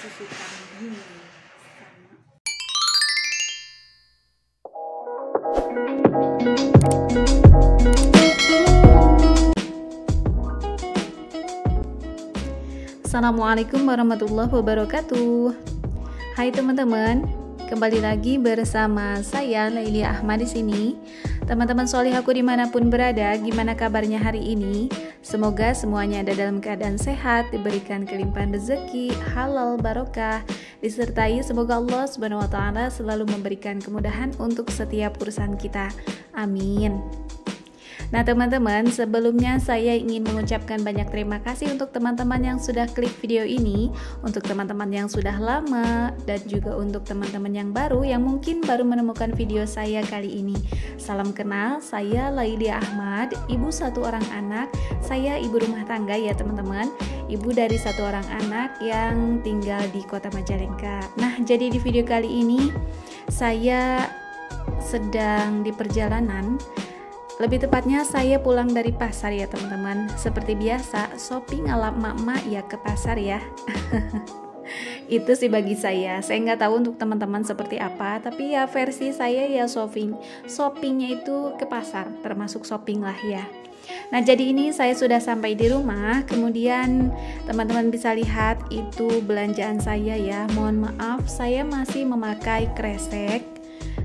susu kambing Assalamualaikum warahmatullahi wabarakatuh. Hai teman-teman, kembali lagi bersama saya Laili Ahmad di sini. Teman-teman solihaku dimanapun berada, gimana kabarnya hari ini? Semoga semuanya ada dalam keadaan sehat, diberikan kelimpahan rezeki, halal, barokah, disertai semoga Allah Subhanahu wa taala selalu memberikan kemudahan untuk setiap urusan kita. Amin. Nah teman-teman, sebelumnya saya ingin mengucapkan banyak terima kasih untuk teman-teman yang sudah klik video ini, untuk teman-teman yang sudah lama, dan juga untuk teman-teman yang baru yang mungkin baru menemukan video saya kali ini. Salam kenal, saya Laili Ahmad, ibu satu orang anak. Saya ibu rumah tangga ya teman-teman, ibu dari satu orang anak yang tinggal di kota Majalengka. Nah jadi di video kali ini saya sedang di perjalanan. Lebih tepatnya saya pulang dari pasar ya teman-teman. Seperti biasa, shopping ala emak-emak ya ke pasar ya. Itu sih bagi saya nggak tahu untuk teman-teman seperti apa, tapi ya versi saya ya shoppingnya itu ke pasar, termasuk shopping lah ya. Nah jadi ini saya sudah sampai di rumah. Kemudian teman-teman bisa lihat itu belanjaan saya ya. Mohon maaf saya masih memakai kresek,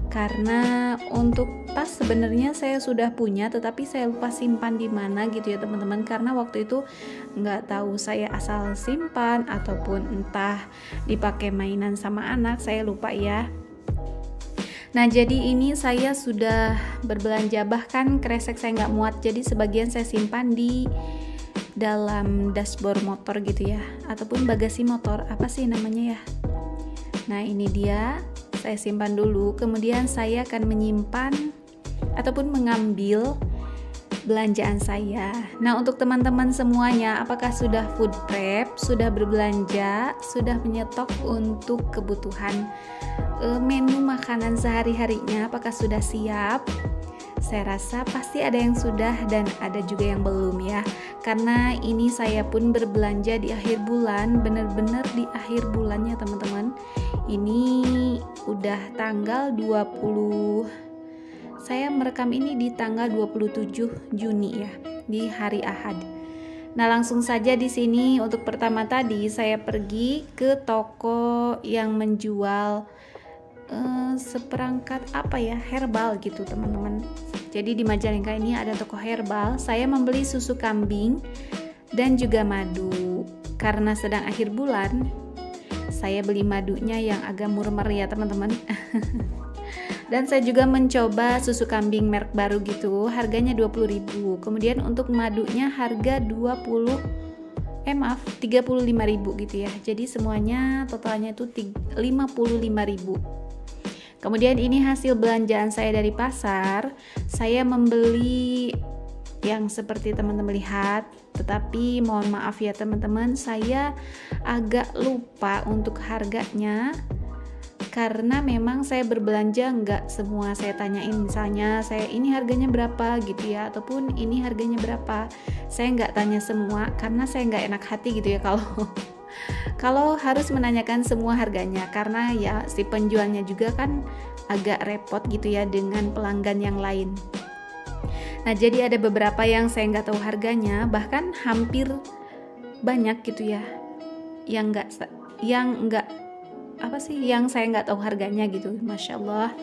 karena untuk tas sebenarnya saya sudah punya, tetapi saya lupa simpan di mana gitu ya teman-teman, karena waktu itu nggak tahu saya asal simpan ataupun entah dipakai mainan sama anak, saya lupa ya. Nah jadi ini saya sudah berbelanja, bahkan kresek saya nggak muat, jadi sebagian saya simpan di dalam dashboard motor gitu ya, ataupun bagasi motor, apa sih namanya ya. Nah ini dia, saya simpan dulu, kemudian saya akan menyimpan ataupun mengambil belanjaan saya. Nah untuk teman-teman semuanya, apakah sudah food prep, sudah berbelanja, sudah menyetok untuk kebutuhan menu makanan sehari-harinya, apakah sudah siap? Saya rasa pasti ada yang sudah dan ada juga yang belum ya, karena ini saya pun berbelanja di akhir bulan, bener-bener di akhir bulannya teman-teman. Ini udah tanggal 20, saya merekam ini di tanggal 27 Juni ya, di hari Ahad. Nah langsung saja di sini untuk pertama tadi saya pergi ke toko yang menjual seperangkat apa ya, herbal gitu teman-teman. Jadi di Majalengka ini ada toko herbal. Saya membeli susu kambing dan juga madu. Karena sedang akhir bulan, saya beli madunya yang agak murmer ya teman-teman. Dan saya juga mencoba susu kambing merek baru gitu, harganya 20.000. Kemudian untuk madunya harga 35.000 gitu ya. Jadi semuanya totalnya itu 55.000. Kemudian ini hasil belanjaan saya dari pasar. Saya membeli yang seperti teman-teman lihat, tetapi mohon maaf ya teman-teman, saya agak lupa untuk harganya, karena memang saya berbelanja nggak semua saya tanyain, misalnya saya ini harganya berapa gitu ya, ataupun ini harganya berapa, saya nggak tanya semua karena saya nggak enak hati gitu ya kalau harus menanyakan semua harganya, karena ya si penjualnya juga kan agak repot gitu ya dengan pelanggan yang lain. Nah jadi ada beberapa yang saya nggak tahu harganya, bahkan hampir banyak gitu ya yang saya nggak tahu harganya gitu, masya Allah.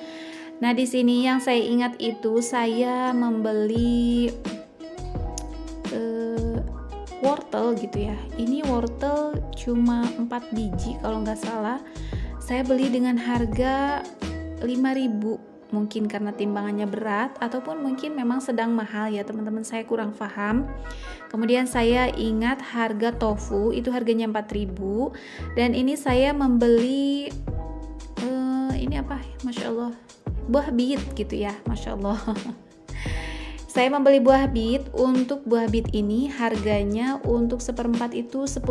Nah di sini yang saya ingat itu saya membeli wortel gitu ya. Ini wortel cuma 4 biji kalau nggak salah. Saya beli dengan harga 5.000, mungkin karena timbangannya berat ataupun mungkin memang sedang mahal ya teman-teman, saya kurang paham. Kemudian saya ingat harga tofu itu harganya 4.000, dan ini saya membeli ini apa, masya Allah, buah bit gitu ya, masya Allah. Saya membeli buah bit. Untuk buah bit ini harganya untuk seperempat itu 10.000.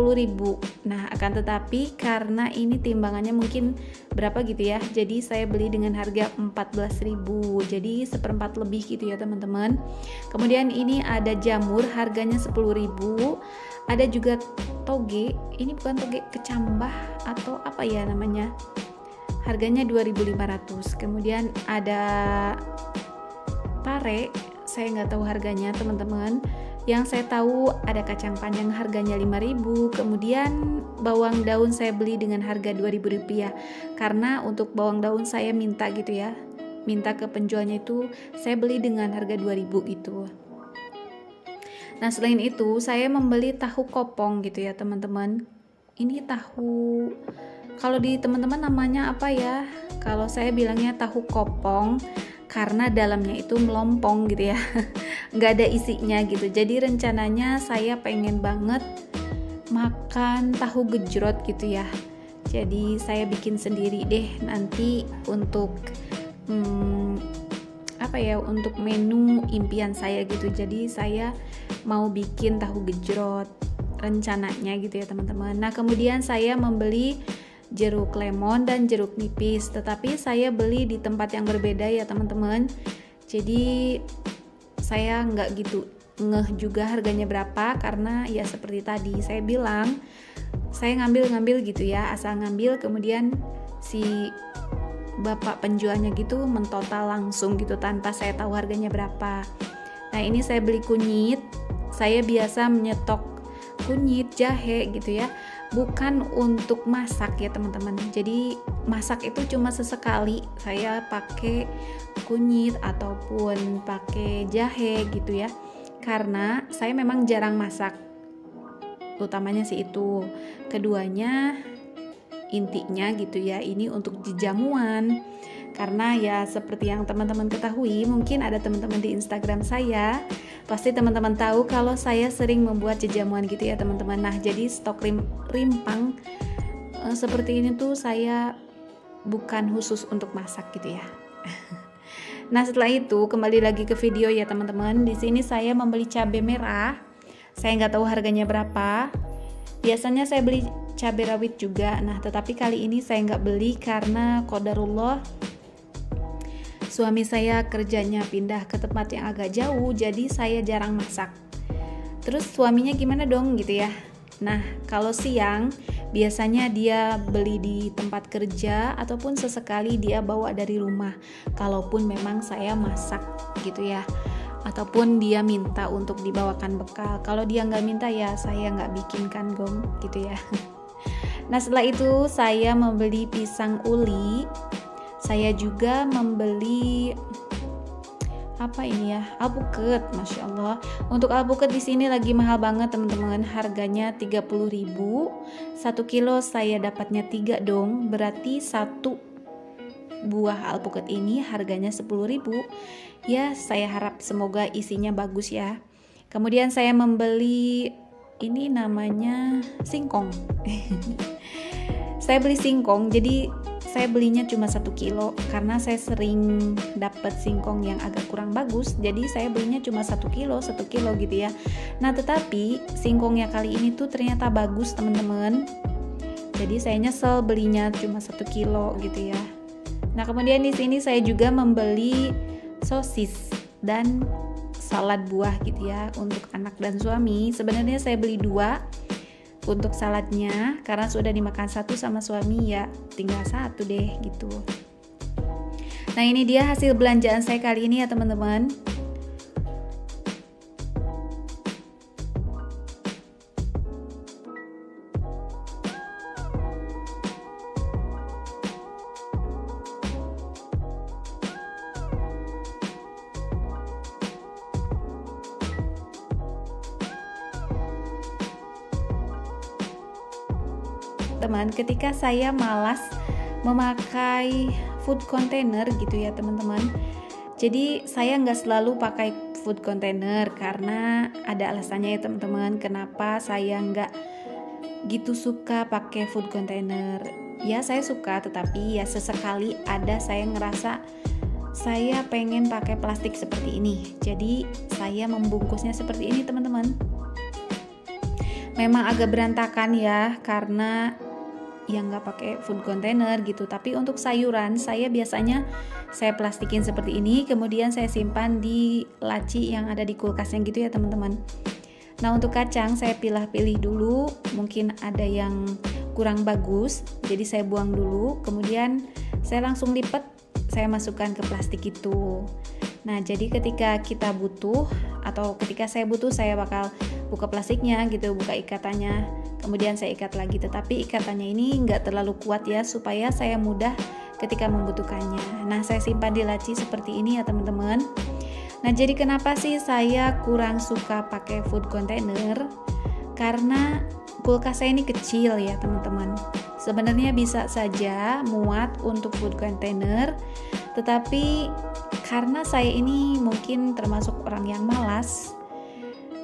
Nah akan tetapi karena ini timbangannya mungkin berapa gitu ya, jadi saya beli dengan harga 14.000, jadi seperempat lebih gitu ya teman-teman. Kemudian ini ada jamur harganya 10.000. Ada juga toge, ini bukan toge, kecambah atau apa ya namanya, harganya 2.500. Kemudian ada pare, saya nggak tahu harganya teman-teman. Yang saya tahu ada kacang panjang harganya 5.000. Kemudian bawang daun saya beli dengan harga Rp2.000 karena untuk bawang daun saya minta gitu ya, minta ke penjualnya itu saya beli dengan harga 2.000 gitu. Nah selain itu saya membeli tahu kopong gitu ya teman-teman. Ini tahu, kalau di teman-teman namanya apa ya? Kalau saya bilangnya tahu kopong karena dalamnya itu melompong gitu ya, nggak ada isinya gitu. Jadi rencananya saya pengen banget makan tahu gejrot gitu ya. Jadi saya bikin sendiri deh nanti untuk untuk menu impian saya gitu. Jadi saya mau bikin tahu gejrot rencananya gitu ya teman-teman. Nah kemudian saya membeli jeruk lemon dan jeruk nipis, tetapi saya beli di tempat yang berbeda ya teman-teman. Jadi saya nggak gitu ngeh juga harganya berapa, karena ya seperti tadi saya bilang, saya ngambil gitu ya, asal ngambil, kemudian si bapak penjualnya gitu mentotal langsung gitu tanpa saya tahu harganya berapa. Nah ini saya beli kunyit, saya biasa menyetok kunyit, jahe gitu ya, bukan untuk masak ya teman-teman. Jadi masak itu cuma sesekali saya pakai kunyit ataupun pakai jahe gitu ya, karena saya memang jarang masak, utamanya sih itu. Keduanya intinya gitu ya, ini untuk jamuan. Karena ya seperti yang teman-teman ketahui, mungkin ada teman-teman di Instagram saya, pasti teman-teman tahu kalau saya sering membuat jajamuan gitu ya teman-teman. Nah jadi stok rimpang seperti ini tuh saya bukan khusus untuk masak gitu ya. Nah setelah itu kembali lagi ke video ya teman-teman. Di sini saya membeli cabai merah, saya nggak tahu harganya berapa. Biasanya saya beli cabai rawit juga. Nah tetapi kali ini saya nggak beli karena qadarullah suami saya kerjanya pindah ke tempat yang agak jauh, jadi saya jarang masak. Terus suaminya gimana dong gitu ya. Nah kalau siang biasanya dia beli di tempat kerja ataupun sesekali dia bawa dari rumah, kalaupun memang saya masak gitu ya, ataupun dia minta untuk dibawakan bekal. Kalau dia nggak minta ya saya nggak bikinkan gong gitu ya. Nah setelah itu saya membeli pisang uli. Saya juga membeli apa ini ya, alpukat. Masya Allah, untuk alpukat di sini lagi mahal banget teman-teman, harganya 30.000. 1 kilo saya dapatnya 3 dong, berarti 1 buah alpukat ini harganya 10.000. Ya saya harap semoga isinya bagus ya. Kemudian saya membeli ini namanya singkong. Saya beli singkong, jadi saya belinya cuma 1 kilo karena saya sering dapat singkong yang agak kurang bagus, jadi saya belinya cuma 1 kilo gitu ya. Nah tetapi singkongnya kali ini tuh ternyata bagus teman-teman, jadi saya nyesel belinya cuma 1 kilo gitu ya. Nah kemudian di sini saya juga membeli sosis dan salad buah gitu ya untuk anak dan suami. Sebenarnya saya beli 2 untuk saladnya, karena sudah dimakan 1 sama suami ya tinggal 1 deh gitu. Nah ini dia hasil belanjaan saya kali ini ya teman-teman. Teman, ketika saya malas memakai food container gitu ya teman-teman, jadi saya nggak selalu pakai food container karena ada alasannya ya teman-teman, kenapa saya nggak gitu suka pakai food container. Ya saya suka, tetapi ya sesekali ada saya ngerasa saya pengen pakai plastik seperti ini, jadi saya membungkusnya seperti ini teman-teman. Memang agak berantakan ya karena yang nggak pakai food container gitu, tapi untuk sayuran saya biasanya saya plastikin seperti ini, kemudian saya simpan di laci yang ada di kulkasnya gitu ya teman-teman. Nah, untuk kacang saya pilih-pilih dulu, mungkin ada yang kurang bagus, jadi saya buang dulu, kemudian saya langsung lipat, saya masukkan ke plastik itu. Nah, jadi ketika kita butuh atau ketika saya butuh, saya bakal buka plastiknya gitu, buka ikatannya, kemudian saya ikat lagi, tetapi ikatannya ini nggak terlalu kuat ya, supaya saya mudah ketika membutuhkannya. Nah, saya simpan di laci seperti ini ya teman-teman. Nah, jadi kenapa sih saya kurang suka pakai food container? Karena kulkas saya ini kecil ya teman-teman. Sebenarnya bisa saja muat untuk food container, tetapi karena saya ini mungkin termasuk orang yang malas.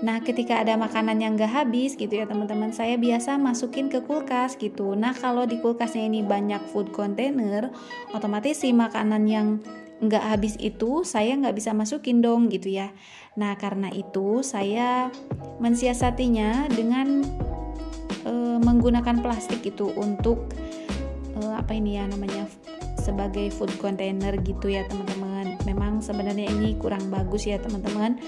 Nah, ketika ada makanan yang gak habis gitu ya teman-teman, saya biasa masukin ke kulkas gitu. Nah, kalau di kulkasnya ini banyak food container, otomatis si makanan yang nggak habis itu saya nggak bisa masukin dong gitu ya. Nah, karena itu saya mensiasatinya dengan menggunakan plastik itu untuk apa ini ya namanya, sebagai food container gitu ya teman-teman. Memang sebenarnya ini kurang bagus ya teman-teman.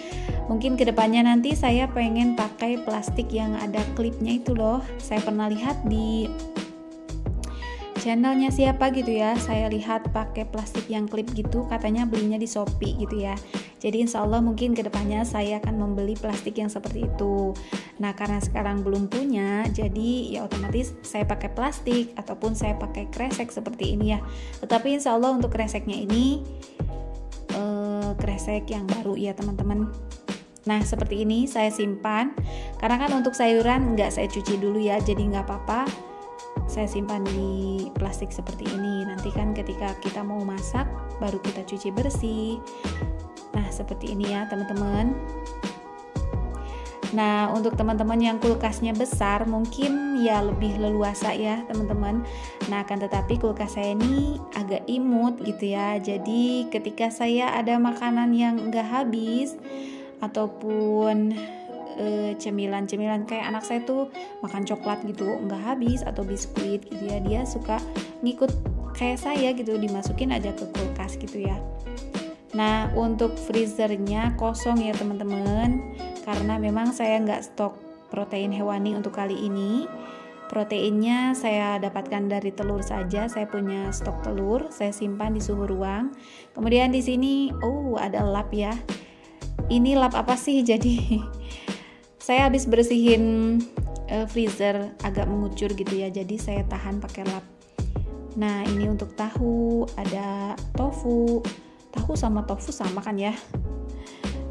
Mungkin kedepannya nanti saya pengen pakai plastik yang ada klipnya itu loh. Saya pernah lihat di channelnya siapa gitu ya, saya lihat pakai plastik yang klip gitu, katanya belinya di Shopee gitu ya. Jadi insya Allah mungkin kedepannya saya akan membeli plastik yang seperti itu. Nah, karena sekarang belum punya, jadi ya otomatis saya pakai plastik ataupun saya pakai kresek seperti ini ya. Tetapi insya Allah untuk kreseknya ini kresek yang baru ya teman-teman. Nah, seperti ini saya simpan, karena kan untuk sayuran nggak saya cuci dulu ya, jadi nggak apa-apa saya simpan di plastik seperti ini. Nanti kan ketika kita mau masak baru kita cuci bersih. Nah, seperti ini ya teman-teman. Nah, untuk teman-teman yang kulkasnya besar mungkin ya lebih leluasa ya teman-teman. Nah, akan tetapi kulkas saya ini agak imut gitu ya. Jadi ketika saya ada makanan yang enggak habis ataupun cemilan-cemilan, kayak anak saya tuh makan coklat gitu nggak habis atau biskuit gitu ya, dia suka ngikut kayak saya gitu, dimasukin aja ke kulkas gitu ya. Nah, untuk freezernya kosong ya teman-teman, karena memang saya nggak stok protein hewani untuk kali ini. Proteinnya saya dapatkan dari telur saja, saya punya stok telur, saya simpan di suhu ruang. Kemudian di sini ada lap ya. Ini lap apa sih? Jadi saya habis bersihin freezer agak mengucur gitu ya, jadi saya tahan pakai lap. Nah, ini untuk tahu, ada tofu. Tahu sama tofu sama kan ya?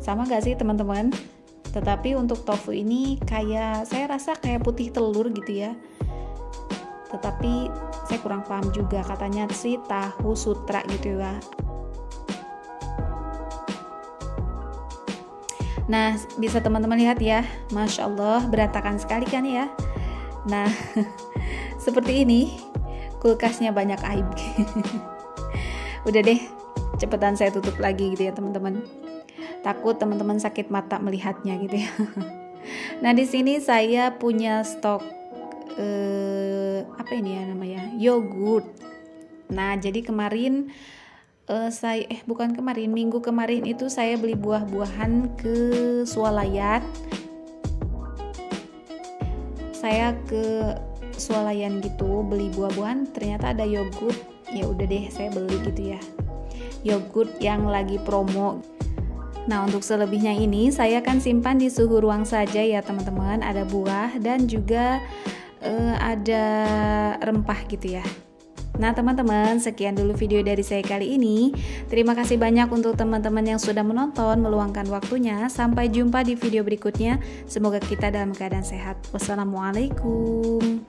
Sama gak sih teman-teman? Tetapi untuk tofu ini kayak, saya rasa kayak putih telur gitu ya. Tetapi saya kurang paham juga, katanya sih tahu sutra gitu ya. Nah, bisa teman-teman lihat ya, Masya Allah berantakan sekali kan ya. Nah, seperti ini, kulkasnya banyak aib. Udah deh, cepetan saya tutup lagi gitu ya teman-teman. Takut teman-teman sakit mata melihatnya gitu ya. Nah, di sini saya punya stok apa ini ya namanya, yogurt. Nah, jadi kemarin minggu kemarin itu saya beli buah-buahan ke Swalayan. Saya ke Swalayan gitu beli buah-buahan, ternyata ada yogurt. Ya udah deh, saya beli gitu ya. Yogurt yang lagi promo. Nah, untuk selebihnya ini saya akan simpan di suhu ruang saja ya teman-teman. Ada buah dan juga ada rempah gitu ya. Nah teman-teman, sekian dulu video dari saya kali ini. Terima kasih banyak untuk teman-teman yang sudah menonton, meluangkan waktunya. Sampai jumpa di video berikutnya. Semoga kita dalam keadaan sehat. Wassalamualaikum.